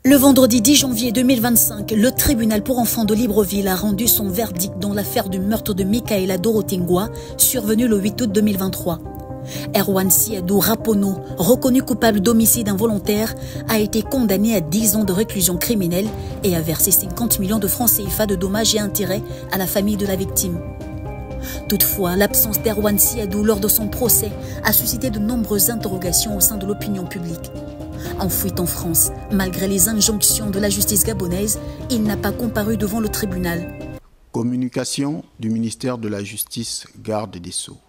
Le vendredi 10 janvier 2025, le tribunal pour enfants de Libreville a rendu son verdict dans l'affaire du meurtre de Michaela Dorotengwa, survenu le 8 août 2023. Erwan Siadou Rapono, reconnu coupable d'homicide involontaire, a été condamné à 10 ans de réclusion criminelle et a versé 50 millions de francs CFA de dommages et intérêts à la famille de la victime. Toutefois, l'absence d'Erwan Siadou lors de son procès a suscité de nombreuses interrogations au sein de l'opinion publique. En fuite en France, malgré les injonctions de la justice gabonaise, il n'a pas comparu devant le tribunal. Communication du ministère de la Justice, garde des Sceaux.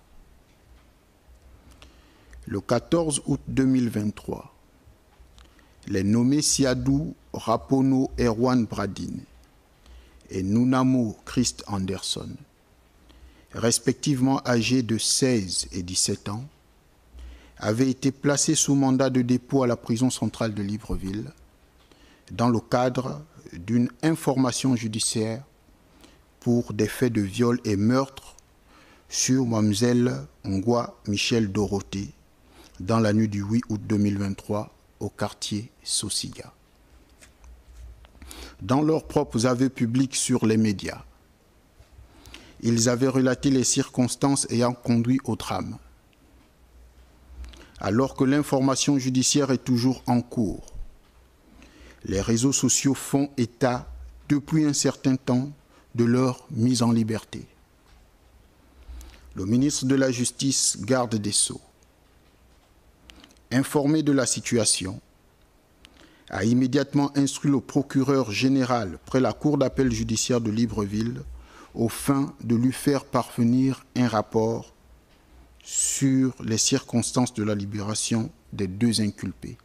Le 14 août 2023, les nommés Siadou Rapono Erwan Bradine et Nunamo Christ Anderson, respectivement âgés de 16 et 17 ans, avaient été placés sous mandat de dépôt à la prison centrale de Libreville dans le cadre d'une information judiciaire pour des faits de viol et meurtre sur Mlle Ngwa Michel Dorothée dans la nuit du 8 août 2023 au quartier Sosiga. Dans leurs propres aveux publics sur les médias, ils avaient relaté les circonstances ayant conduit au drame. Alors que l'information judiciaire est toujours en cours, les réseaux sociaux font état depuis un certain temps de leur mise en liberté. Le ministre de la Justice, garde des Sceaux, informé de la situation, a immédiatement instruit le procureur général près la cour d'appel judiciaire de Libreville aux fins de lui faire parvenir un rapport sur les circonstances de la libération des deux inculpés.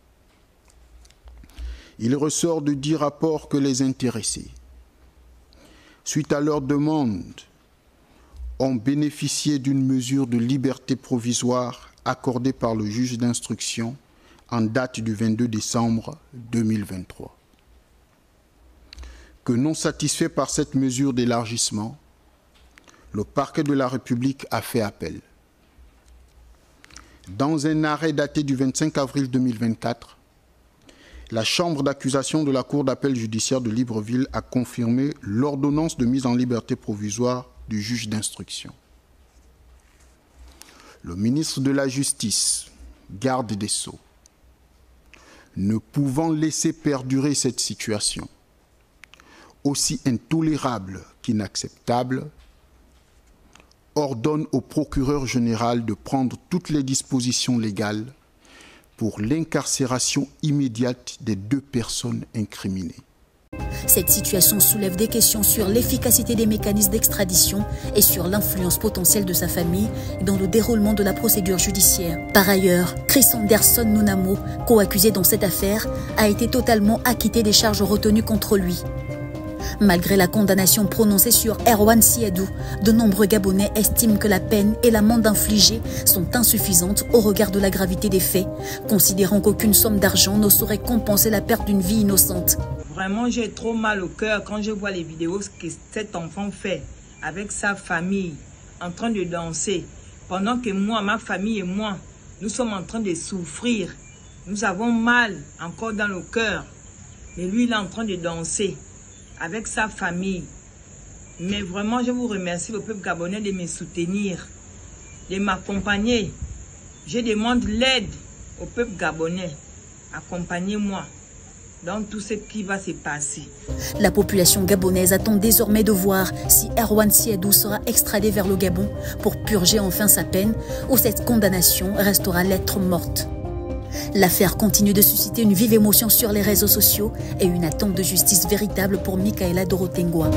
Il ressort de 10 rapports que les intéressés, suite à leur demande, ont bénéficié d'une mesure de liberté provisoire accordée par le juge d'instruction en date du 22 décembre 2023. Que non satisfait par cette mesure d'élargissement, le parquet de la République a fait appel. Dans un arrêt daté du 25 avril 2024, la chambre d'accusation de la cour d'appel judiciaire de Libreville a confirmé l'ordonnance de mise en liberté provisoire du juge d'instruction. Le ministre de la Justice, garde des Sceaux, ne pouvant laisser perdurer cette situation, aussi intolérable qu'inacceptable, ordonne au procureur général de prendre toutes les dispositions légales pour l'incarcération immédiate des 2 personnes incriminées. Cette situation soulève des questions sur l'efficacité des mécanismes d'extradition et sur l'influence potentielle de sa famille dans le déroulement de la procédure judiciaire. Par ailleurs, Chris Anderson Nunamo, co-accusé dans cette affaire, a été totalement acquitté des charges retenues contre lui. Malgré la condamnation prononcée sur Erwan Siadou, de nombreux Gabonais estiment que la peine et l'amende infligée sont insuffisantes au regard de la gravité des faits, considérant qu'aucune somme d'argent ne saurait compenser la perte d'une vie innocente. Vraiment, j'ai trop mal au cœur quand je vois les vidéos que cet enfant fait avec sa famille en train de danser. Pendant que moi, ma famille et moi, nous sommes en train de souffrir. Nous avons mal encore dans le cœur. Mais lui, il est en train de danser avec sa famille. Mais vraiment, je vous remercie, le peuple gabonais, de me soutenir, de m'accompagner. Je demande l'aide au peuple gabonais. Accompagnez-moi dans tout ce qui va se passer. La population gabonaise attend désormais de voir si Erwan Siadou sera extradé vers le Gabon pour purger enfin sa peine ou cette condamnation restera lettre morte. L'affaire continue de susciter une vive émotion sur les réseaux sociaux et une attente de justice véritable pour Michaela Dorotengwa.